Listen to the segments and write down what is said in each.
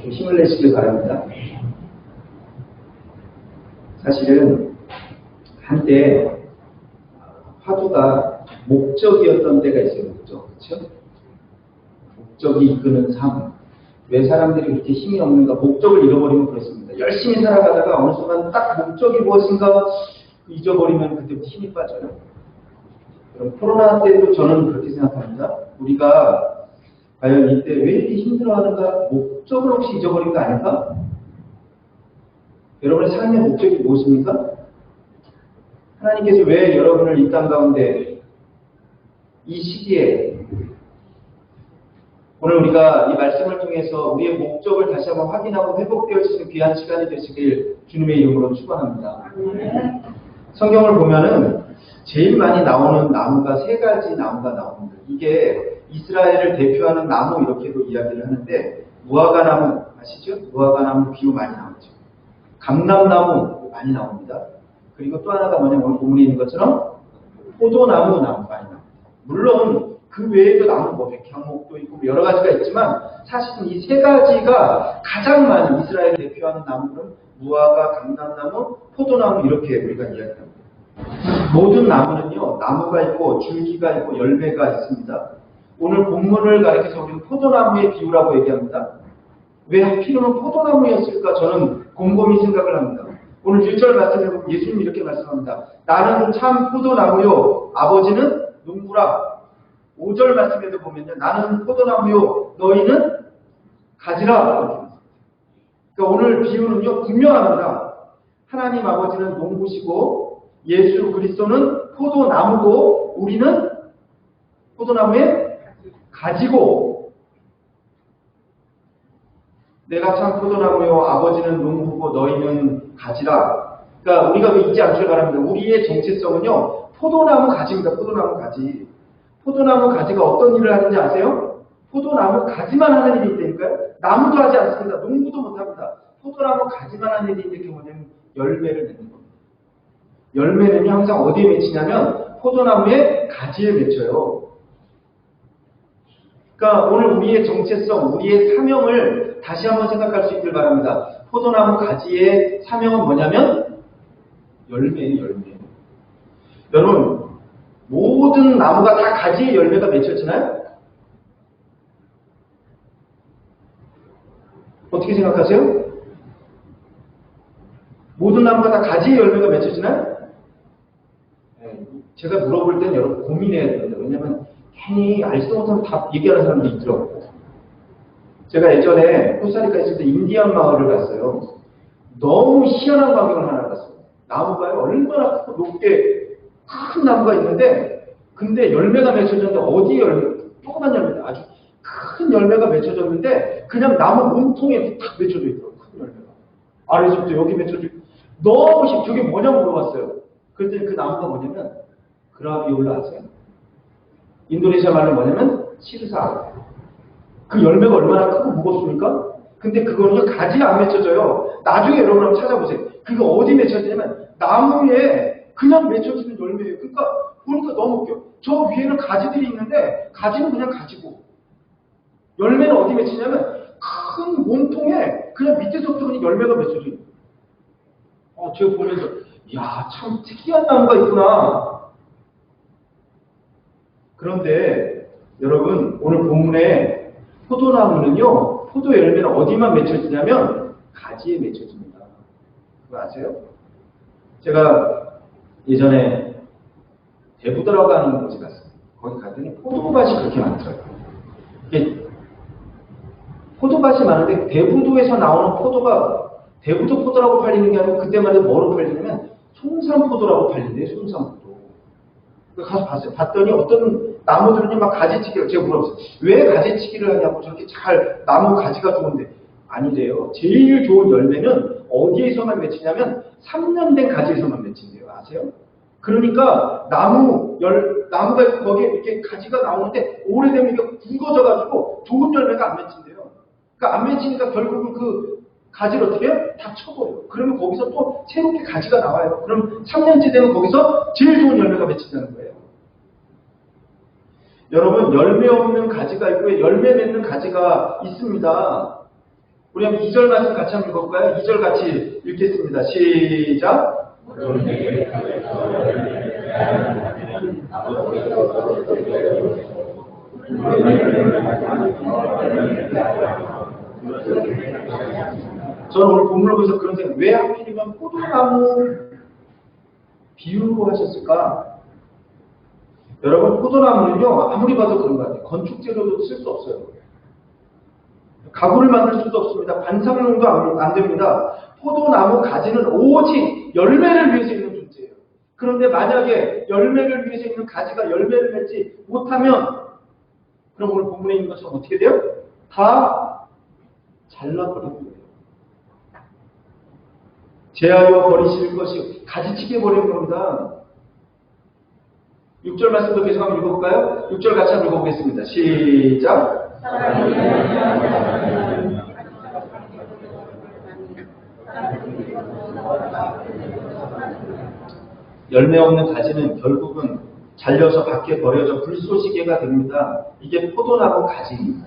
힘을 내시길 바랍니다. 사실은 한때 화두가 목적이었던 때가 있어요. 목적. 그렇죠? 목적이 이끄는 삶. 왜 사람들이 그렇게 힘이 없는가? 목적을 잃어버리면 그렇습니다. 열심히 살아가다가 어느 순간 딱 목적이 무엇인가 잊어버리면 그때부터 힘이 빠져요. 그럼 코로나 때도 저는 그렇게 생각합니다. 우리가 과연 이때 왜 이렇게 힘들어하는가? 목적을 혹시 잊어버린 거 아닐까? 여러분의 삶의 목적이 무엇입니까? 하나님께서 왜 여러분을 이 땅 가운데 이 시기에 오늘 우리가 이 말씀을 통해서 우리의 목적을 다시 한번 확인하고 회복되어지는 귀한 시간이 되시길 주님의 이름으로 축원합니다. 성경을 보면은 제일 많이 나오는 나무가 세 가지 나무가 나옵니다. 이게 이스라엘을 대표하는 나무 이렇게도 이야기를 하는데 무화과나무 아시죠? 무화과나무 비유 많이 나오죠. 감람나무 많이 나옵니다. 그리고 또 하나가 뭐냐면 오늘 본문에 있는 것처럼 포도나무 많이 나옵니다. 물론 그 외에도 나무 뭐 백향목도 있고 여러 가지가 있지만 사실은 이 세 가지가 가장 많은 이스라엘을 대표하는 나무는 무화과, 감람나무, 포도나무 이렇게 우리가 이야기합니다. 모든 나무는요 나무가 있고 줄기가 있고 열매가 있습니다. 오늘 본문을 가리켜서 우리는 포도나무의 비유라고 얘기합니다. 왜 하필이면 포도나무였을까 저는 곰곰이 생각을 합니다. 오늘 1절 말씀에 보면 예수님이 이렇게 말씀합니다. 나는 참 포도나무요 아버지는 농부라. 5절 말씀에도 보면요. 나는 포도나무요 너희는 가지라. 그러니까 오늘 비유는요 분명합니다. 하나님 아버지는 농부시고 예수 그리스도는 포도나무고 우리는 포도나무에 가지고 내가 참 포도나무요 아버지는 농부고 너희는 가지라. 그러니까 우리가 잊지 않기를 바랍니다. 우리의 정체성은요 포도나무 가지입니다. 포도나무 가지. 포도나무 가지가 어떤 일을 하는지 아세요? 포도나무 가지만 하는 일이 있다니까요. 나무도 하지 않습니다. 농부도 못합니다. 포도나무 가지만 하는 일이 있는데 뭐냐면 열매를 내는 겁니다. 열매는 항상 어디에 맺히냐면 포도나무의 가지에 맺혀요. 그러니까 오늘 우리의 정체성, 우리의 사명을 다시 한번 생각할 수 있길 바랍니다. 포도나무 가지의 사명은 뭐냐면 열매예요, 열매. 여러분, 모든 나무가 다 가지에 열매가 맺혀지나요? 어떻게 생각하세요? 모든 나무가 다 가지에 열매가 맺혀지나요? 제가 물어볼 땐 여러분 고민해야 됩니다. 왜냐면 괜히 알지도 못하면 다 얘기하는 사람들이 있더라고요. 제가 예전에 코스타리카 있을 때 인디안 마을을 갔어요. 너무 희한한 광경을 하나 봤어요. 나무가요 얼마나 크고 높게 큰 나무가 있는데 근데 열매가 맺혀졌는데 어디에 열매? 조그만 열매다. 아주 큰 열매가 맺혀졌는데 그냥 나무 몸통에 딱 맺혀져 있더라고요. 큰 열매가. 아래서부터 여기 맺혀져 있고 너무 저게 뭐냐고 물어봤어요. 그랬더니 그 나무가 뭐냐면 그라비올라 아세요? 인도네시아 말로 뭐냐면 시르사. 그 열매가 얼마나 크고 무겁습니까? 근데 그거는 가지에 안 맺혀져요. 나중에 여러분 한번 찾아보세요. 그거 어디 맺혀지냐면 나무에 그냥 맺혀지는 열매예요. 그러니까 보니까 너무 웃겨. 저 위에는 가지들이 있는데 가지는 그냥 가지고 열매는 어디 맺히냐면 큰 몸통에 그냥 밑에서부터 그냥 열매가 맺혀져요. 제가 보면서 이야 참 특이한 나무가 있구나. 그런데 여러분 오늘 본문에 포도나무는요 포도 열매는 어디만 맺혀지냐면 가지에 맺혀집니다. 그거 아세요? 제가 예전에 대부도라고 하는 곳에 갔어요. 거기 갔더니 포도밭이 그렇게 많더라고요. 포도밭이 많은데 대부도에서 나오는 포도가 대부도 포도라고 팔리는 게 아니고 그때만 해도 뭐로 팔리냐면 송산포도라고 팔린대요. 송산포도. 가서 봤어요. 봤더니 어떤 나무들은요 막 가지치기를 제가 물어봤어요. 왜 가지치기를 하냐고 저렇게 잘 나무 가지가 좋은데 아니래요. 제일 좋은 열매는 어디에서만 맺히냐면 3년 된 가지에서만 맺힌대요. 아세요? 그러니까 나무가 거기에 이렇게 가지가 나오는데 오래되면 이게 굵어져가지고 좋은 열매가 안 맺힌대요. 그러니까 안 맺히니까 결국은 그 가지를 어떻게 해요? 다 쳐버려요. 그러면 거기서 또 새롭게 가지가 나와요. 그럼 3년째 되면 거기서 제일 좋은 열매가 맺힌다는 거예요. 여러분 열매 없는 가지가 있고 열매 맺는 가지가 있습니다. 우리 한번 2절 말씀 같이 한번 읽어볼까요? 2절 같이 읽겠습니다. 시작. 저는 오늘 본문을 보면서 그런 생각, 왜 하필이면 포도나무 비유로 하셨을까? 여러분, 포도나무는요, 아무리 봐도 그런 것 같아요. 건축재료도 쓸 수 없어요. 가구를 만들 수도 없습니다. 관상용도 안 됩니다. 포도나무 가지는 오직 열매를 위해서 있는 존재예요. 그런데 만약에 열매를 위해서 있는 가지가 열매를 맺지 못하면, 그럼 오늘 본문에 있는 것처럼 어떻게 돼요? 다 잘라버립니다. 제하여 버리실 것이 가지치게 버리는 겁니다. 6절 말씀도 계속 한번 읽어볼까요? 6절 같이 한번 읽어보겠습니다. 시작. 열매 없는 가지는 결국은 잘려서 밖에 버려져 불쏘시개가 됩니다. 이게 포도나무 가지입니다.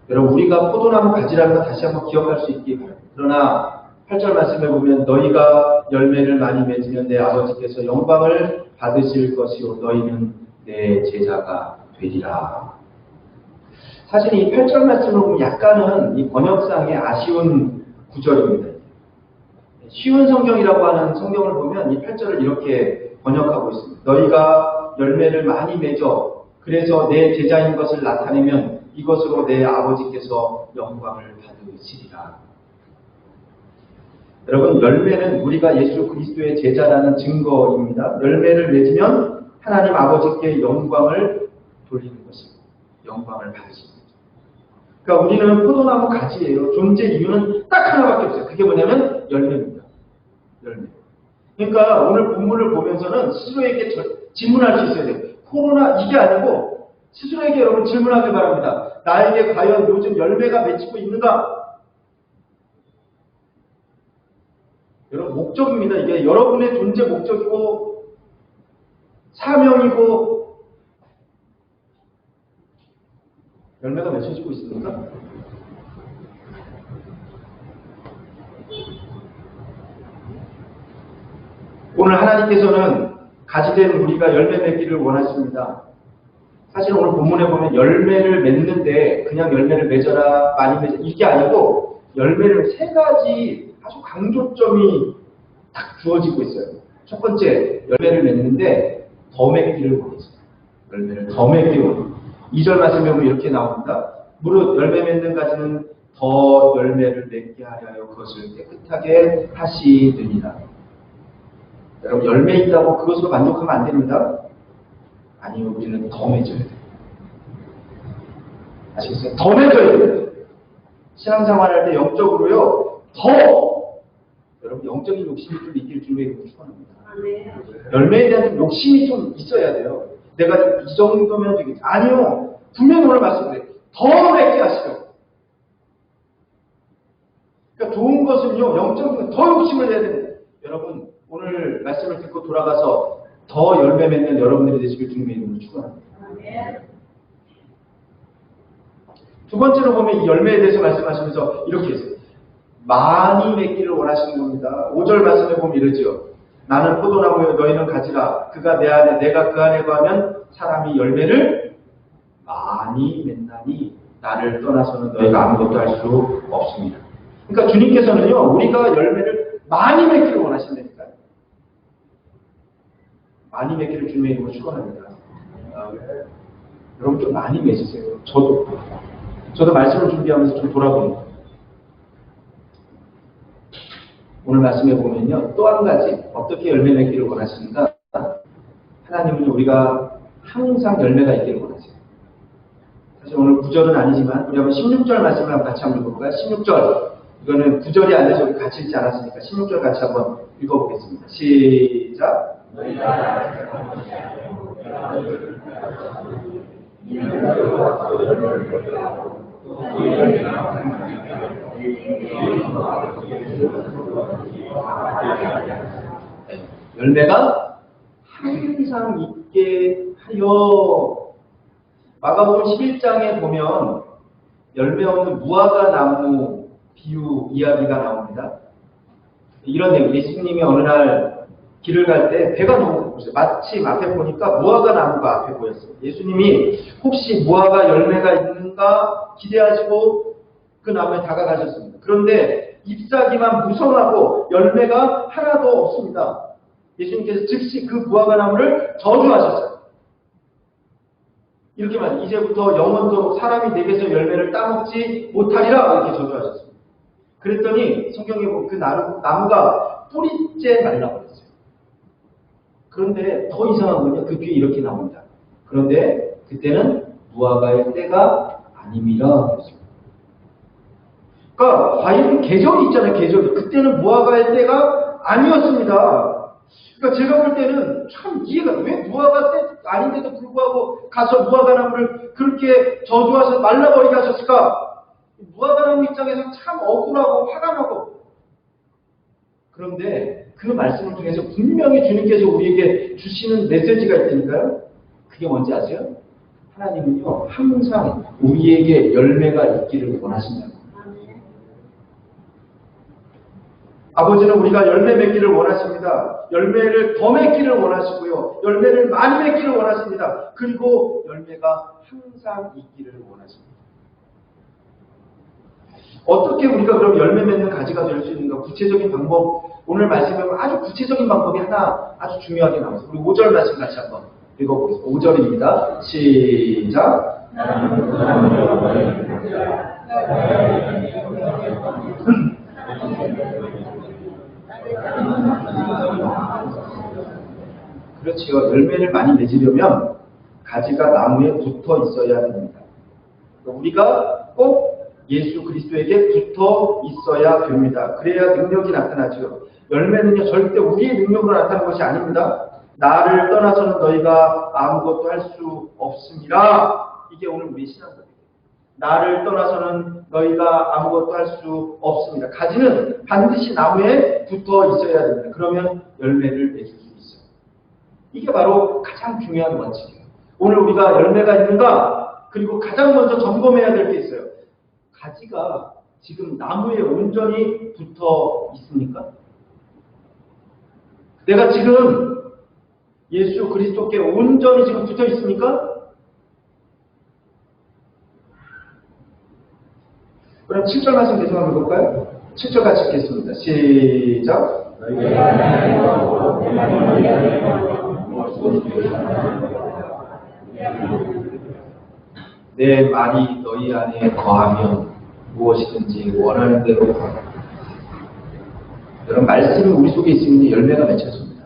여러분, 우리가 포도나무 가지라는 거 다시 한번 기억할 수 있기 바랍니다. 그러나 8절 말씀에 보면 너희가 열매를 많이 맺으면 내 아버지께서 영광을 받으실 것이요 너희는 내 제자가 되리라. 사실 이 8절 말씀을 보면 약간은 이 번역상의 아쉬운 구절입니다. 쉬운 성경이라고 하는 성경을 보면 이 8절을 이렇게 번역하고 있습니다. 너희가 열매를 많이 맺어 그래서 내 제자인 것을 나타내면 이것으로 내 아버지께서 영광을 받으시리라. 여러분, 열매는 우리가 예수 그리스도의 제자라는 증거입니다. 열매를 맺으면 하나님 아버지께 영광을 돌리는 것입니다. 영광을 받으십니다. 그러니까 우리는 포도나무 가지예요. 존재 이유는 딱 하나밖에 없어요. 그게 뭐냐면 열매입니다. 열매. 그러니까 오늘 본문을 보면서는 스스로에게 질문할 수 있어야 돼요. 코로나 이게 아니고 스스로에게 여러분 질문하기 바랍니다. 나에게 과연 요즘 열매가 맺히고 있는가? 여러분, 목적입니다. 이게 여러분의 존재 목적이고 사명이고 열매가 맺혀지고 있습니까? 오늘 하나님께서는 가지된 우리가 열매 맺기를 원하십니다. 사실 오늘 본문에 보면 열매를 맺는데 그냥 열매를 맺어라, 많이 맺어라 이게 아니고 열매를 세 가지 아주 강조점이 딱 주어지고 있어요. 첫 번째, 열매를 맺는데 더 맺기를 원해서 열매를 더 맺기를 원해요. 2절 말씀에 보면 이렇게 나옵니다. 무릇 열매 맺는 가지는 더 열매를 맺게 하려 그것을 깨끗하게 하시느니라. 여러분, 열매 있다고 그것으로 만족하면 안 됩니다. 아니요, 우리는 더 맺어야 돼요. 아시겠어요? 더 맺어야 돼요. 신앙생활할 때 영적으로요, 더! 여러분, 영적인 욕심이 좀 있길 주님의 축원합니다. 열매에 대한 욕심이 좀 있어야 돼요. 내가 이 정도면 되겠지. 아니요. 분명히 오늘 말씀드려요. 더 맺게 하시려고. 그러니까 좋은 것은요, 영적인 건 더 욕심을 내야 됩니다. 여러분, 오늘 말씀을 듣고 돌아가서 더 열매 맺는 여러분들이 되시길 주님의 이름으로 축원합니다. 두 번째로 보면 이 열매에 대해서 말씀하시면서 이렇게 했어요. 많이 맺기를 원하시는 겁니다. 5절 말씀에 보면 이러죠. 나는 포도나무여 너희는 가지라. 그가 내 안에 내가 그 안에 거하면 사람이 열매를 많이 맺나니 나를 떠나서는 너희가 아무것도 할 수 없습니다. 그러니까 주님께서는요, 우리가 열매를 많이 맺기를 원하신다니까요. 많이 맺기를 주님의 이름으로 축원합니다. 여러분 좀 많이 맺으세요. 저도 말씀을 준비하면서 좀 돌아봅니다. 오늘 말씀해 보면요, 또 한 가지 어떻게 열매 맺기를 원하십니까? 하나님은 우리가 항상 열매가 있기를 원하세요. 사실 오늘 9절은 아니지만 우리 한번 16절 말씀을 한번 같이 한번 읽어볼까요? 16절. 이거는 9절이 안 돼서 우리 같이 읽지 않았으니까 16절 같이 한번 읽어보겠습니다. 시작. 열매가 항상 있게 하여. 마가복음 11장에 보면 열매 없는 무화과 나무 비유 이야기가 나옵니다. 이런 내용, 예수님이 어느 날 길을 갈 때 배가 너무 고팠어요. 마침 앞에 보니까 무화과 나무가 앞에 보였어요. 예수님이 혹시 무화과 열매가 있는가 기대하시고 그 나무에 다가가셨습니다. 그런데 잎사귀만 무성하고 열매가 하나도 없습니다. 예수님께서 즉시 그 무화과 나무를 저주하셨어요. 이렇게 말해요. 이제부터 영원토록 사람이 내게서 열매를 따먹지 못하리라 이렇게 저주하셨습니다. 그랬더니 성경에 보면 그 나무가 뿌리째 말라버렸어요. 그런데 더 이상한 건요. 그 뒤에 이렇게 나옵니다. 그런데 그때는 무화과의 때가 아님이라 그랬습니다. 그러니까 과일은 계절이 있잖아요. 계절이. 그때는 무화과의 때가 아니었습니다. 그러니까 제가 볼 때는 참 이해가 왜 무화과 때 아닌데도 불구하고 가서 무화과 나무를 그렇게 저주하셔서 말라버리게 하셨을까? 무화과 나무 입장에서 참 억울하고 화가 나고. 그런데 그 말씀을 통해서 분명히 주님께서 우리에게 주시는 메시지가 있으니까요. 그게 뭔지 아세요? 하나님은요 항상 우리에게 열매가 있기를 원하신다고. 아버지는 우리가 열매 맺기를 원하십니다. 열매를 더 맺기를 원하시고요. 열매를 많이 맺기를 원하십니다. 그리고 열매가 항상 있기를 원하십니다. 어떻게 우리가 그럼 열매 맺는 가지가 될 수 있는가? 구체적인 방법, 오늘 말씀에 아주 구체적인 방법이 하나 아주 중요하게 나와서 우리 5절 말씀 같이 한번 읽어보겠습니다. 5절입니다. 시작. 그렇지요. 열매를 많이 맺으려면 가지가 나무에 붙어 있어야 됩니다. 우리가 꼭 예수 그리스도에게 붙어 있어야 됩니다. 그래야 능력이 나타나죠. 열매는요 절대 우리의 능력으로 나타나는 것이 아닙니다. 나를 떠나서는 너희가 아무것도 할 수 없습니다. 이게 오늘 우리 신앙입니다. 나를 떠나서는 너희가 아무것도 할 수 없습니다. 가지는 반드시 나무에 붙어 있어야 됩니다. 그러면 열매를 맺을 수 있어요. 이게 바로 가장 중요한 원칙이에요. 오늘 우리가 열매가 있는가? 그리고 가장 먼저 점검해야 될 게 있어요. 가지가 지금 나무에 온전히 붙어 있습니까? 내가 지금 예수 그리스도께 온전히 지금 붙어 있습니까? 그럼 7절 말씀 계속 한번 볼까요? 7절 같이 읽겠습니다. 시작. 내 말이 너희 안에 거하면 무엇이든지 원하는 대로 여러분 말씀이 우리 속에 있으면 열매가 맺혀집니다.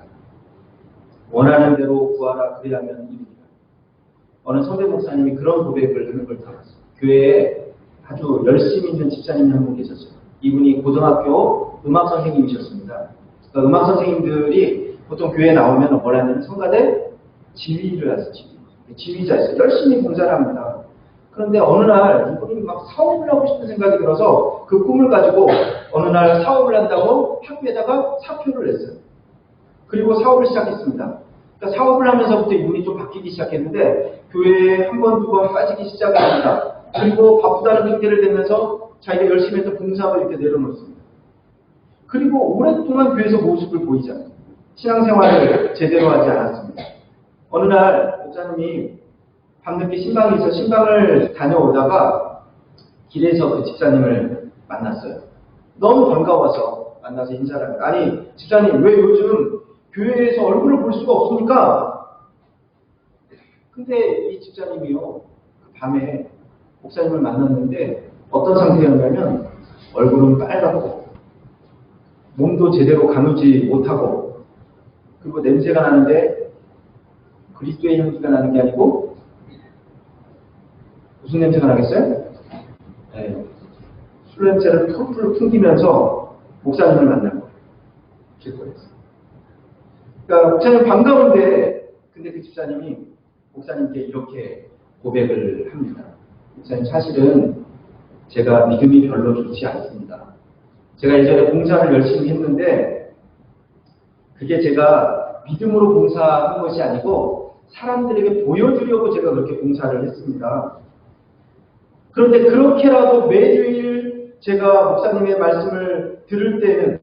원하는 대로 구하라 그리하면 이루리라. 어느 선배 목사님이 그런 고백을 하는 걸 들었어요. 교회에 아주 열심히 있는 집사님이 한 분 계셨어요. 이분이 고등학교 음악 선생님이셨습니다. 그러니까 음악 선생님들이 보통 교회에 나오면 뭘 하냐면 성가대 지휘를 하세요. 지휘자였어요. 열심히 봉사를 합니다. 그런데 어느 날 이분이 막 사업을 하고 싶은 생각이 들어서 그 꿈을 가지고 어느 날 사업을 한다고 학교에다가 사표를 냈어요. 그리고 사업을 시작했습니다. 그러니까 사업을 하면서부터 이분이 좀 바뀌기 시작했는데 교회에 한 번, 두 번 빠지기 시작합니다. 그리고 바쁘다는 핑계를 대면서 자기가 열심히 했던 봉사를 이렇게 내려놓습니다. 그리고 오랫동안 교회에서 모습을 보이지 않습니다. 신앙생활을 제대로 하지 않았습니다. 어느 날 목사님이 밤늦게 신방에서 신방을 다녀오다가 길에서 그 집사님을 만났어요. 너무 반가워서 만나서 인사를 합니다. 아니 집사님 왜 요즘 교회에서 얼굴을 볼 수가 없습니까? 근데 이 집사님이요 그 밤에 목사님을 만났는데 어떤 상태였냐면 얼굴은 빨갛고 몸도 제대로 가누지 못하고 그리고 냄새가 나는데 그리스도의 향기가 나는 게 아니고 무슨 냄새가 나겠어요? 네. 술 냄새를 풀풀 풍기면서 목사님을 만난 거예요. 길거리에서. 그러니까 목사님 반가운데 근데 그 집사님이 목사님께 이렇게 고백을 합니다. 목사님 사실은 제가 믿음이 별로 좋지 않습니다. 제가 예전에 봉사를 열심히 했는데 그게 제가 믿음으로 봉사한 것이 아니고 사람들에게 보여주려고 제가 그렇게 봉사를 했습니다. 그런데 그렇게라도 매주일 제가 목사님의 말씀을 들을 때는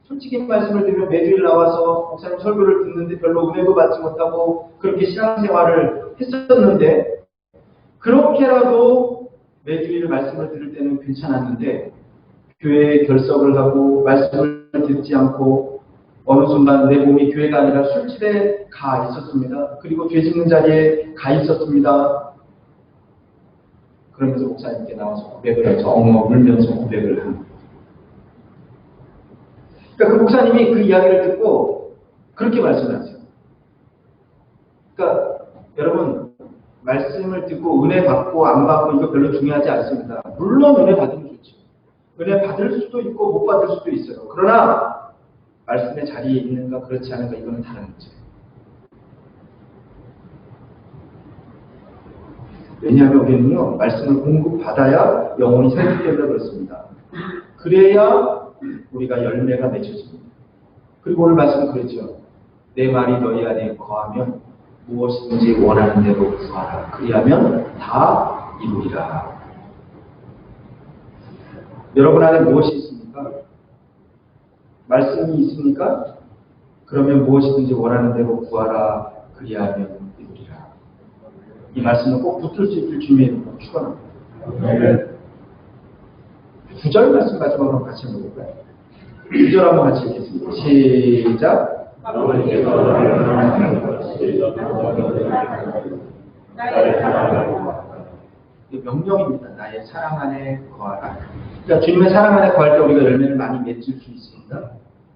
솔직히 말씀을 드리면 매주일 나와서 목사님 설교를 듣는데 별로 은혜도 받지 못하고 그렇게 신앙생활을 했었는데 그렇게라도 매주일 말씀을 들을 때는 괜찮았는데 교회에 결석을 하고 말씀을 듣지 않고 어느 순간 내 몸이 교회가 아니라 술집에 가 있었습니다. 그리고 죄 짓는 자리에 가 있었습니다. 그러면서 목사님께 나와서 고백을 하죠. 엉엉 울면서 고백을 합니다. 그러니까 그 목사님이 그 이야기를 듣고 그렇게 말씀을 하세요. 그러니까 여러분 말씀을 듣고 은혜 받고 안 받고 이거 별로 중요하지 않습니다. 물론 은혜 받으면 좋죠. 은혜 받을 수도 있고 못 받을 수도 있어요. 그러나 말씀의 자리에 있는가 그렇지 않은가 이거는 다른 문제예요. 왜냐하면 우리는요 말씀을 공급받아야 영혼이 살기 때문에 그렇습니다. 그래야 우리가 열매가 맺혀집니다. 그리고 오늘 말씀은 그랬죠. 내 말이 너희 안에 거하면 무엇이든지 원하는 대로 구하라. 그리하면 다 이루리라. 여러분 안에 무엇이 있습니까? 말씀이 있습니까? 그러면 무엇이든지 원하는 대로 구하라. 그리하면 이루리라. 이 말씀은 꼭 붙을 수 있을 주님의 축원합니다. 네. 9절 말씀 마지막으로 같이 한번 볼까요? 9절 한번 같이 읽겠습니다. 시작. 명령입니다. 나의 사랑 안에 거하라. 그러니까 주님의 사랑 안에 거할 때 우리가 열매를 많이 맺을 수 있습니다.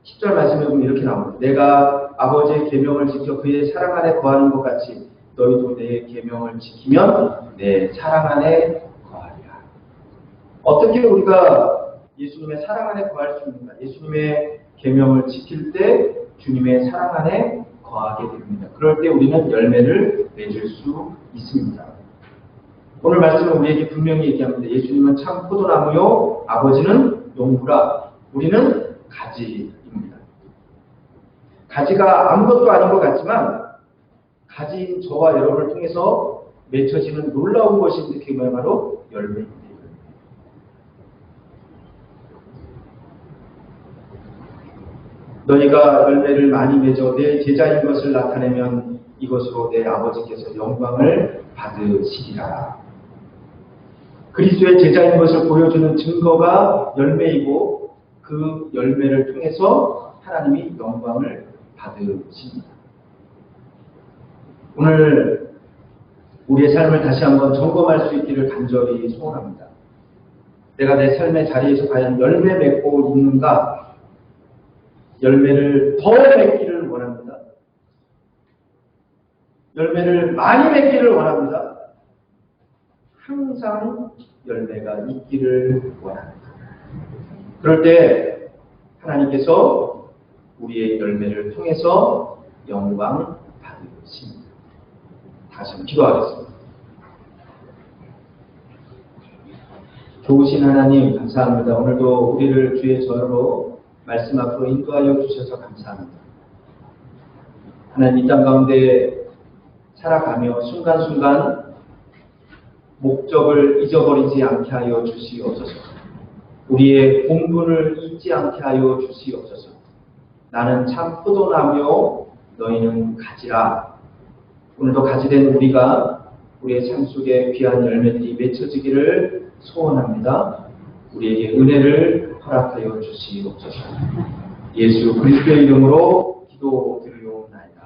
10절 말씀에 보면 이렇게 나옵니다. 내가 아버지의 계명을 지켜 그의 사랑 안에 거하는 것 같이 너희도 내 계명을 지키면 내 사랑 안에 거하리라. 어떻게 우리가 예수님의 사랑 안에 거할 수 있는가? 예수님의 계명을 지킬 때 주님의 사랑 안에 거하게 됩니다. 그럴 때 우리는 열매를 맺을 수 있습니다. 오늘 말씀은 우리에게 분명히 얘기합니다. 예수님은 참 포도나무요 아버지는 농부라. 우리는 가지입니다. 가지가 아무것도 아닌 것 같지만 가지인 저와 여러분을 통해서 맺혀지는 놀라운 것이 그게 바로 열매입니다. 너희가 열매를 많이 맺어 내 제자인 것을 나타내면 이것으로 내 아버지께서 영광을 받으시리라. 그리스도의 제자인 것을 보여주는 증거가 열매이고 그 열매를 통해서 하나님이 영광을 받으십니다. 오늘 우리의 삶을 다시 한번 점검할 수 있기를 간절히 소원합니다. 내가 내 삶의 자리에서 과연 열매 맺고 있는가? 열매를 더 맺기를 원합니다. 열매를 많이 맺기를 원합니다. 항상 열매가 있기를 원합니다. 그럴 때 하나님께서 우리의 열매를 통해서 영광 받으십니다. 다시 한번 기도하겠습니다. 좋으신 하나님 감사합니다. 오늘도 우리를 주의 저로 말씀 앞으로 인도하여 주셔서 감사합니다. 하나님 이 땅 가운데 살아가며 순간순간 목적을 잊어버리지 않게 하여 주시옵소서. 우리의 본분을 잊지 않게 하여 주시옵소서. 나는 참 포도나무요 너희는 가지라. 오늘도 가지된 우리가 우리의 삶 속에 귀한 열매들이 맺혀지기를 소원합니다. 우리에게 은혜를 허락하여 주시옵소서. 예수 그리스도의 이름으로 기도드리옵나이다.